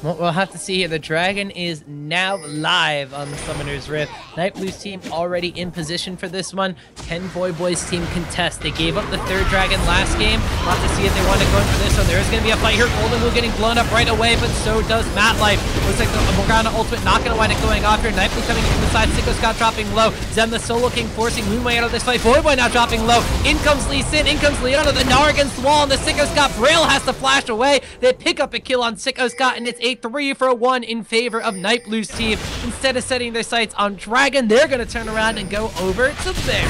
Well, we'll have to see here. The dragon is now live on the Summoner's Rift. Nightblue's team already in position for this one. Can Voyboy's team contest? They gave up the third dragon last game. We'll have to see if they want to go in for this one. There is going to be a fight here. Golden Will getting blown up right away, but so does Matlife. Looks like the Morgana ultimate not going to wind up going off here. Nightblue coming in from the side. Sicko Scott dropping low. Zen the Solo King forcing Moonway out of this fight. Voyboy now dropping low. In comes Lee Sin. In comes Leona. The Gnar against the wall, and the Sicko Scott Braille has to flash away. They pick up a kill on Sicko Scott, and it's a 3-for-1 in favor of Nightblue's team. Instead of setting their sights on Dragon, they're going to turn around and go over to Bear.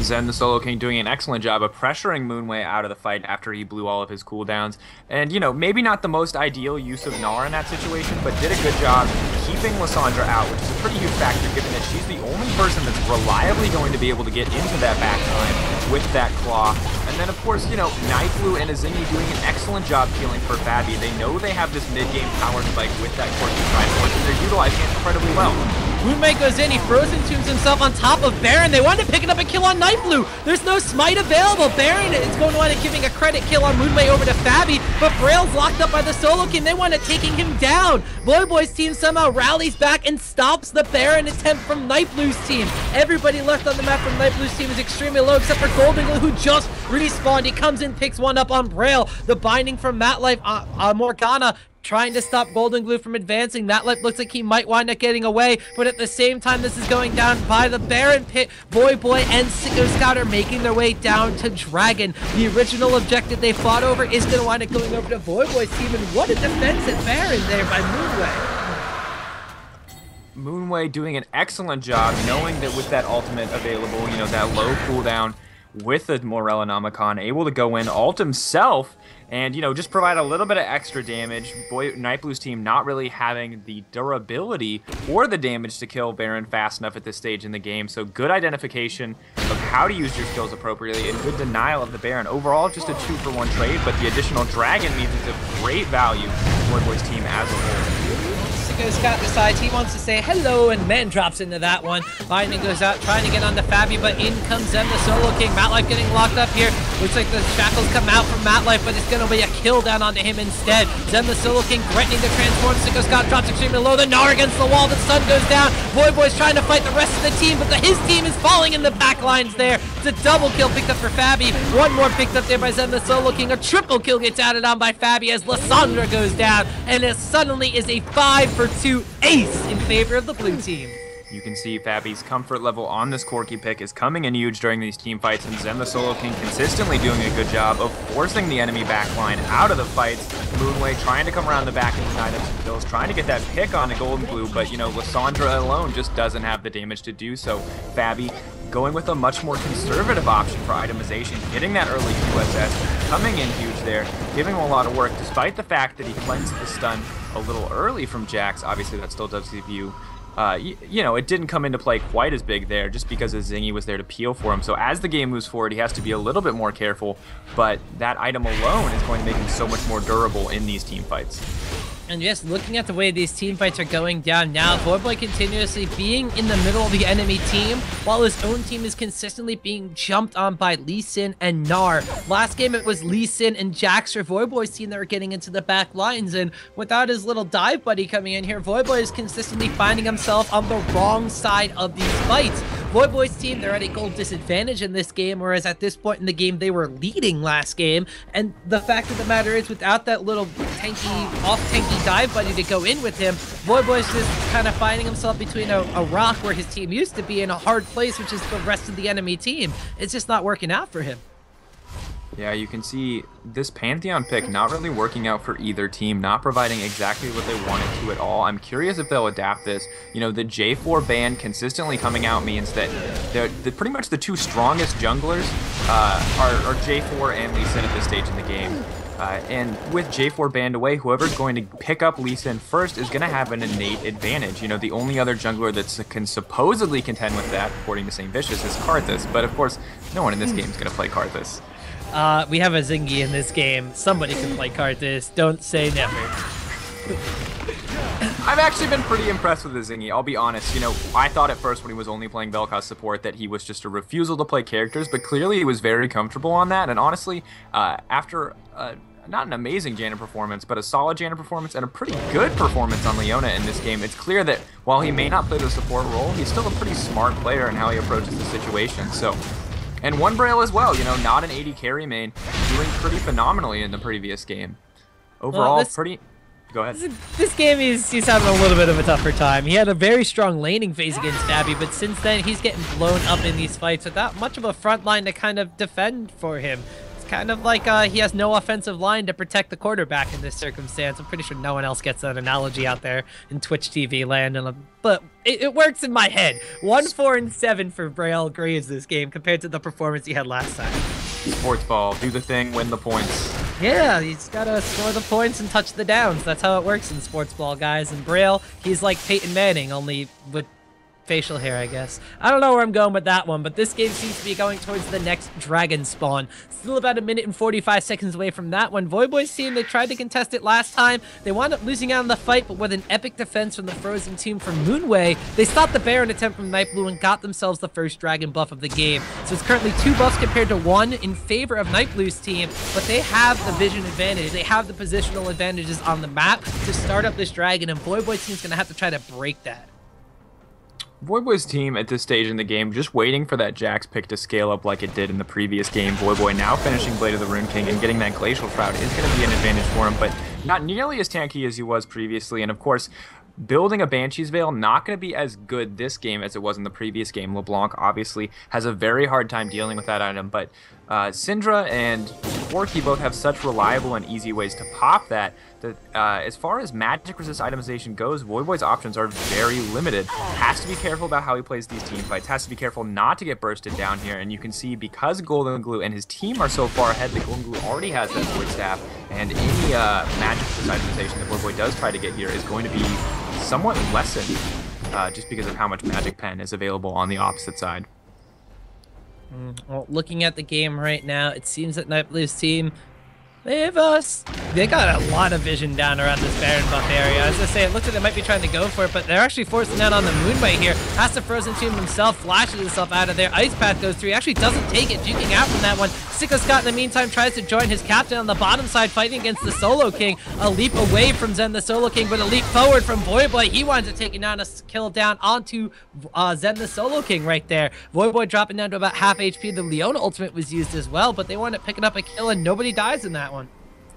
Zen, the Solo King, doing an excellent job of pressuring Moonway out of the fight after he blew all of his cooldowns. And, you know, maybe not the most ideal use of Gnar in that situation, but did a good job keeping Lissandra out, which is a pretty huge factor given that she's the only person that's reliably going to be able to get into that backline with that claw. And then, of course, you know, Nightblue and Azingi doing an excellent job healing for Fabi. They know they have this mid-game power spike with that Corki Triforce, and they're utilizing it incredibly well.
Moonway goes in, he frozen tombs himself on top of Baron. They wanted to pick it up and kill on Nightblue. There's no smite available. Baron is going to wind up giving a credit kill on Moonway over to Fabi, but Braille's locked up by the Solo King. They wind up taking him down. Voyboy's team somehow rallies back and stops the Baron attempt from Nightblue's team. Everybody left on the map from Nightblue's team is extremely low, except for Goldenglue, who just respawned. He comes in, picks one up on Braille. The binding from Matlife on Morgana, trying to stop Goldenglue from advancing. Matlife looks like he might wind up getting away, but at the same time, this is going down by the Baron pit. Voyboy and Sicko Scout are making their way down to Dragon. The original objective they fought over is going to wind up going over to Voyboy's team, and what a defense at Baron there by Moonway.
Moonway doing an excellent job, knowing that with that ultimate available, you know, that low cooldown with the Morellonomicon, able to go in, ult himself, and, you know, just provide a little bit of extra damage. Nightblue's team not really having the durability or the damage to kill Baron fast enough at this stage in the game. So good identification of how to use your skills appropriately and good denial of the Baron. Overall, just a 2-for-1 trade, but the additional Dragon means it's of great value for Voyboy's team as a whole.
Scott decides he wants to say hello, and Man drops into that one. Lightning goes out, trying to get onto Fabi, but in comes Zen, the Solo King. Matlife getting locked up here. Looks like the shackles come out from Matlife, but it's going to be a kill down onto him instead. Zen, the Solo King, threatening to transform. Sicko Scott drops extremely low. The Gnar against the wall. The sun goes down. Voyboy's trying to fight the rest of the team, but his team is falling in the back lines there. It's a double kill picked up for Fabi. One more picked up there by Zen, the Solo King. A triple kill gets added on by Fabi as Lissandra goes down, and it suddenly is a 5-for-2 ace in favor of the blue team.
You can see Fabi's comfort level on this Corki pick is coming in huge during these team fights, and Zen the Solo King consistently doing a good job of forcing the enemy backline out of the fights. Moonway trying to come around the back and deny them some kills, trying to get that pick onto Goldenglue, but, you know, Lissandra alone just doesn't have the damage to do so. Fabi going with a much more conservative option for itemization, getting that early QSS, coming in huge there, giving him a lot of work, despite the fact that he cleansed the stun a little early from Jax. Obviously, that still does give you, you know, it didn't come into play quite as big there just because Azingi was there to peel for him. So as the game moves forward, he has to be a little bit more careful, but that item alone is going to make him so much more durable in these team fights.
And just looking at the way these team fights are going down now, Voyboy continuously being in the middle of the enemy team, while his own team is consistently being jumped on by Lee Sin and Gnar. Last game, it was Lee Sin and Jax for Voyboy's team that were getting into the back lines, and without his little dive buddy coming in here, Voyboy is consistently finding himself on the wrong side of these fights. Voyboy's team, they're at a goal disadvantage in this game, whereas at this point in the game, they were leading last game, and the fact of the matter is, without that little off-tanky dive buddy to go in with him, Voyboy's just kind of finding himself between a rock where his team used to be in a hard place, which is the rest of the enemy team. It's just not working out for him.
Yeah, you can see this Pantheon pick not really working out for either team, not providing exactly what they wanted to at all. I'm curious if they'll adapt this. You know, the J4 ban consistently coming out means that pretty much the two strongest junglers are J4 and Lee Sin at this stage in the game. And with J4 banned away, whoever's going to pick up Lee Sin first is going to have an innate advantage. You know, the only other jungler that can supposedly contend with that, according to St. Vicious, is Karthus. But of course, no one in this game is going to play Karthus.
We have a Zingy in this game. Somebody can play Karthus. Don't say never.
I've actually been pretty impressed with the Zingy, I'll be honest. You know, I thought at first when he was only playing Vel'Koz support that he was just a refusal to play characters, but clearly he was very comfortable on that. And honestly, after not an amazing Janna performance, but a solid Janna performance and a pretty good performance on Leona in this game, it's clear that while he may not play the support role, he's still a pretty smart player in how he approaches the situation. So, and one Braille as well, you know, not an 80 carry main, doing pretty phenomenally in the previous game. Overall, pretty... Go ahead.
This game, he's having a little bit of a tougher time. He had a very strong laning phase against Fabi, but since then, he's getting blown up in these fights without much of a front line to kind of defend for him. It's kind of like he has no offensive line to protect the quarterback in this circumstance. I'm pretty sure no one else gets that analogy out there in Twitch TV land, but it works in my head. 1-4-7 for Braille Graves this game compared to the performance he had last time.
Sports ball, do the thing, win the points.
Yeah, he's got to score the points and touch the downs. That's how it works in sports ball, guys. And Braille, he's like Peyton Manning, only with facial hair, I guess. I don't know where I'm going with that one, but this game seems to be going towards the next dragon spawn. Still about 1 minute and 45 seconds away from that one. Voyboy's team, they tried to contest it last time. They wound up losing out in the fight, but with an epic defense from the Frozen team from Moonway, they stopped the Baron attempt from Nightblue and got themselves the first dragon buff of the game. So it's currently 2 buffs compared to 1 in favor of Nightblue's team, but they have the vision advantage. They have the positional advantages on the map to start up this dragon, and Voyboy's team's gonna have to try to break that.
Voyboy's team at this stage in the game just waiting for that Jax pick to scale up like it did in the previous game. Voyboy now finishing Blade of the Rune King and getting that Glacial Shroud is going to be an advantage for him, but not nearly as tanky as he was previously. And of course, building a Banshee's Veil not going to be as good this game as it was in the previous game. LeBlanc obviously has a very hard time dealing with that item, but Syndra and Corki both have such reliable and easy ways to pop that as far as magic resist itemization goes, Voyboy's options are very limited. Has to be careful about how he plays these team fights, has to be careful not to get bursted down here, and you can see because Golden Glue and his team are so far ahead that Golden Glue already has that Void Staff, and any magic resist itemization that Voyboy does try to get here is going to be somewhat lessened just because of how much Magic Pen is available on the opposite side.
Well, looking at the game right now, it seems that Nightblue's team, they got a lot of vision down around this Baron buff area. As I say, it looks like they might be trying to go for it, but they're actually forcing out on the Moonway here. Has the Frozen Tomb himself, flashes himself out of there. Ice Path goes through. He actually doesn't take it, juking out from that one. Sicko Scott, in the meantime, tries to join his captain on the bottom side, fighting against the Solo King. A leap away from Zen the Solo King, but a leap forward from Voyboy. He winds up taking down a kill down onto Zen the Solo King right there. Voyboy dropping down to about half HP. The Leona ultimate was used as well, but they wound up picking up a kill, and nobody dies in that one.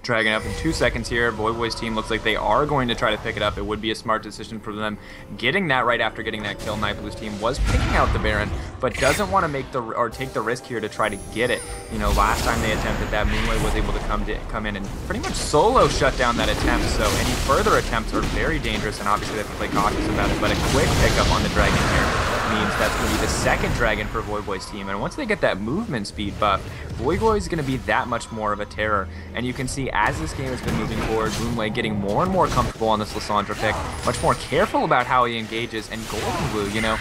Dragging up in 2 seconds here. Voyboy's team looks like they are going to try to pick it up. It would be a smart decision for them getting that right after getting that kill. Nightblue's team was picking out the Baron, but doesn't want to make take the risk here to try to get it. You know, last time they attempted that, Moonway was able to come in and pretty much solo shut down that attempt. So any further attempts are very dangerous, and obviously they have to play cautious about it. But a quick pickup on the dragon here means that's going to be the second dragon for Voyboy's team. And once they get that movement speed buff, Voyboy is going to be that much more of a terror. And you can see as this game has been moving forward, Moonway getting more and more comfortable on this Lissandra pick, much more careful about how he engages, and Golden Glue, you know,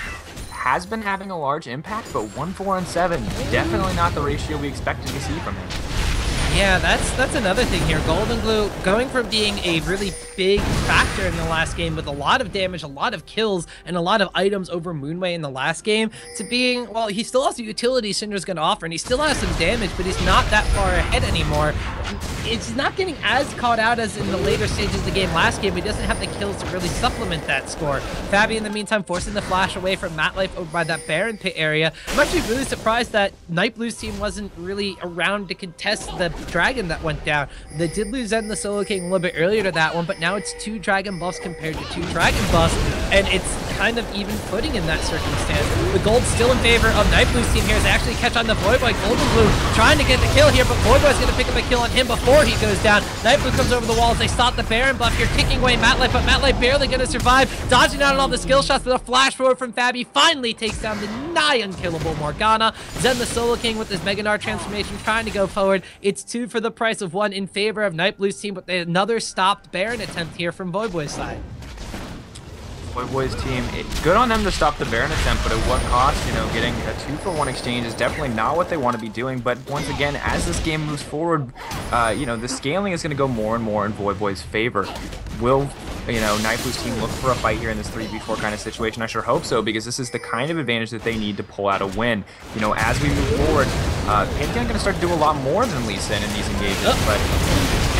has been having a large impact, but 1-4-7, definitely not the ratio we expected to see from him.
Yeah, that's another thing here. Golden Glue going from being a really big factor in the last game with a lot of damage, a lot of kills, and a lot of items over Moonway in the last game to being, well, he still has the utility Syndra's going to offer, and he still has some damage, but he's not that far ahead anymore. It's not getting as caught out as in the later stages of the game last game, but he doesn't have the kills to really supplement that score. Fabi, in the meantime, forcing the flash away from Matlife over by that Baron pit area. I'm actually really surprised that Nightblue's team wasn't really around to contest the dragon that went down. They did lose Zen the Solo King a little bit earlier to that one, but now it's 2 dragon buffs compared to 2 dragon buffs, and it's kind of even footing in that circumstance. The gold's still in favor of Nightblue's team here as they actually catch on the Voyboy. Golden Blue trying to get the kill here, but Voyboy's going to pick up a kill on him before he goes down. Nightblue comes over the walls. They stop the Baron buff here, kicking away Matlife, but Matlife barely going to survive, dodging out on all the skill shots, but a flash forward from Fabi finally takes down the nigh unkillable Morgana. Zen the Solo King with his Mega Gnar transformation trying to go forward. It's 2 for the price of 1 in favor of Nightblue's team, but another stopped Baron attempt here from Voyboy's side.
Voyboy's team, it's good on them to stop the Baron attempt, but at what cost? You know, getting a 2-for-1 exchange is definitely not what they want to be doing. But once again, as this game moves forward, you know, the scaling is going to go more and more in Voyboy's favor. Will, you know, Nightblue's team look for a fight here in this 3v4 kind of situation? I sure hope so, because this is the kind of advantage that they need to pull out a win. You know, as we move forward, Pantheon going to start to do a lot more than Lee Sin in these engagements, but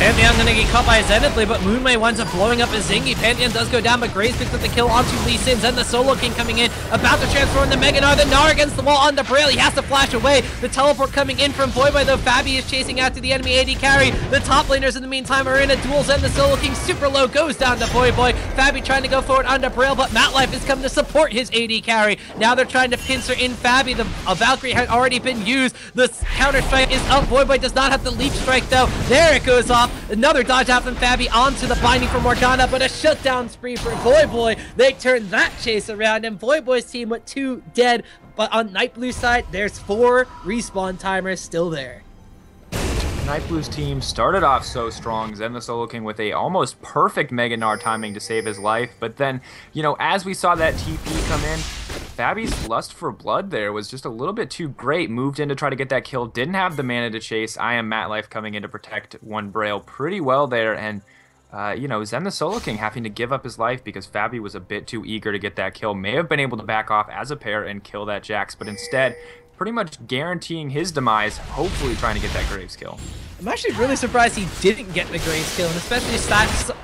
Pantheon gonna get caught by Zenithly, but Moonway winds up blowing up his Zingy. Pantheon does go down, but Graves picks up the kill onto Lee Sin. And the Solo King coming in, about to transform the Mega Gnar. The Gnar against the wall on the Braille. He has to flash away. The teleport coming in from Voyboy, though. Fabi is chasing after the enemy AD carry. The top laners in the meantime are in a duel. Zen, the Solo King, super low, goes down to Voyboy. Fabi trying to go forward onto Braille, but Matlife is coming to support his AD carry. Now they're trying to pincer in Fabi. The Valkyrie had already been used. The counter strike is up. Voyboy does not have the leap strike, though. There it goes off. Another dodge out from Fabi onto the binding from Morgana, but a shutdown spree for Voyboy. They turn that chase around, and Voyboy's team with 2 dead. But on Nightblue's side, there's 4 respawn timers still there.
Nightblue's team started off so strong. Zen the Solo King with a almost perfect Mega Gnar timing to save his life. But then, you know, as we saw that TP come in, Fabi's lust for blood there was just a little bit too great. Moved in to try to get that kill. Didn't have the mana to chase. I am Matlife coming in to protect one Braille pretty well there. And, you know, Zen the Solo King having to give up his life because Fabi was a bit too eager to get that kill. May have been able to back off as a pair and kill that Jax, but instead pretty much guaranteeing his demise, hopefully trying to get that Graves kill.
I'm actually really surprised he didn't get the Graves kill, and especially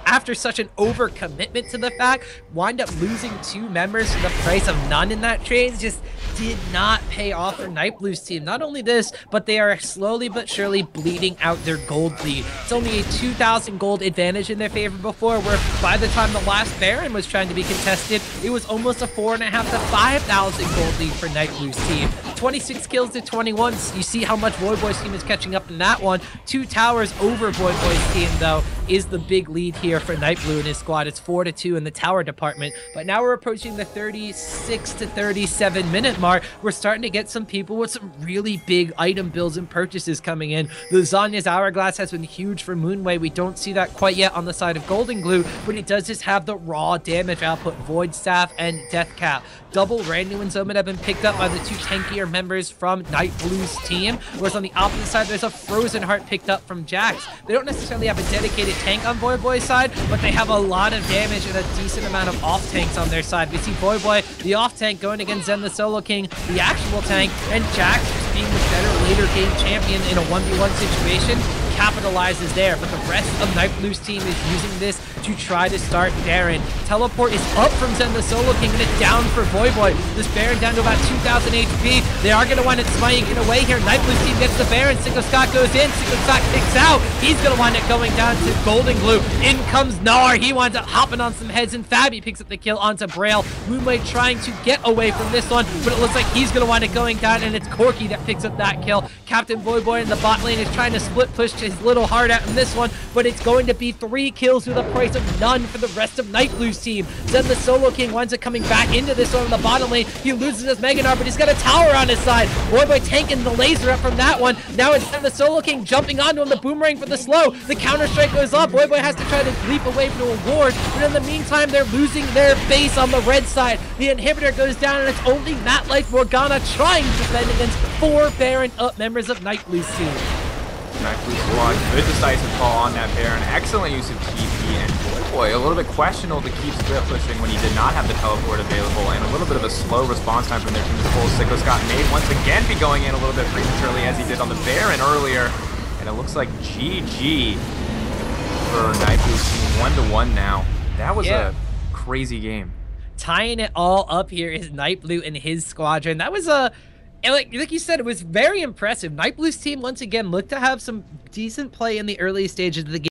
after such an overcommitment to the fact, wind up losing 2 members for the price of none in that trade. Just did not pay off for Nightblue's team. Not only this, but they are slowly but surely bleeding out their gold lead. It's only a 2,000 gold advantage in their favor before, where by the time the last Baron was trying to be contested, it was almost a 4,500 to 5,000 gold lead for Nightblue's team. 26 kills to 21. You see how much Voyboy's team is catching up in that one. 2 towers over Voyboy's team, though, is the big lead here for Nightblue and his squad. It's 4-2 in the tower department. But now we're approaching the 36 to 37 minute mark. We're starting to get some people with some really big item builds and purchases coming in. The Zanya's Hourglass has been huge for Moonway. We don't see that quite yet on the side of Golden Glue, but he does just have the raw damage output. Void Staff and Death Cap. Double Randuin and Omen have been picked up by the 2 tankier members from Nightblue's team, whereas on the opposite side, there's a Frozen Heart picked up from Jax. They don't necessarily have a dedicated tank on Voyboy's side, but they have a lot of damage and a decent amount of off tanks on their side. We see Voyboy, the off tank, going against Zen the Solo King, the actual tank, and Jax just being the better later game champion in a 1v1 situation, capitalizes there. But the rest of Nightblue's team is using this to try to start Baron. Teleport is up from Zen the Solo King, and it's down for Voyboy. This Baron down to about 2,000 HP. They are going to wind up smiting it away here. Nightblue's team gets the Baron. Sicko Scott goes in. Sicko Scott kicks out. He's going to wind up going down to Golden Glue. In comes Gnar. He winds up hopping on some heads, and Fabi picks up the kill onto Braille. Moonway trying to get away from this one, but it looks like he's going to wind up going down, and it's Corki that picks up that kill. Captain Voyboy in the bot lane is trying to split push his little heart out in this one, but it's going to be 3 kills with a price of none for the rest of Nightblue's team. Zen the Solo King winds up coming back into this one in the bottom lane. He loses his Mega Gnar, but he's got a tower on his side. Voyboy tanking the laser up from that one. Now it's Zen the Solo King jumping onto him, the boomerang for the slow. The counter strike goes off. Voyboy has to try to leap away from a ward, but in the meantime, they're losing their base on the red side. The inhibitor goes down, and it's only Matlife Morgana trying to defend against 4 Baron up members of Nightblue's team.
Nightblue's squad, good decisive call on that Baron. Excellent use of TP, and Voyboy a little bit questionable to keep split pushing when he did not have the teleport available, and a little bit of a slow response time from their team as a whole. Sicko Scott may once again be going in a little bit prematurely as he did on the Baron earlier, and it looks like GG for Nightblue's team. 1-1 now. That was a crazy game.
Tying it all up here is Nightblue and his squadron. That was a... And like you said, it was very impressive. Nightblue's team once again looked to have some decent play in the early stages of the game.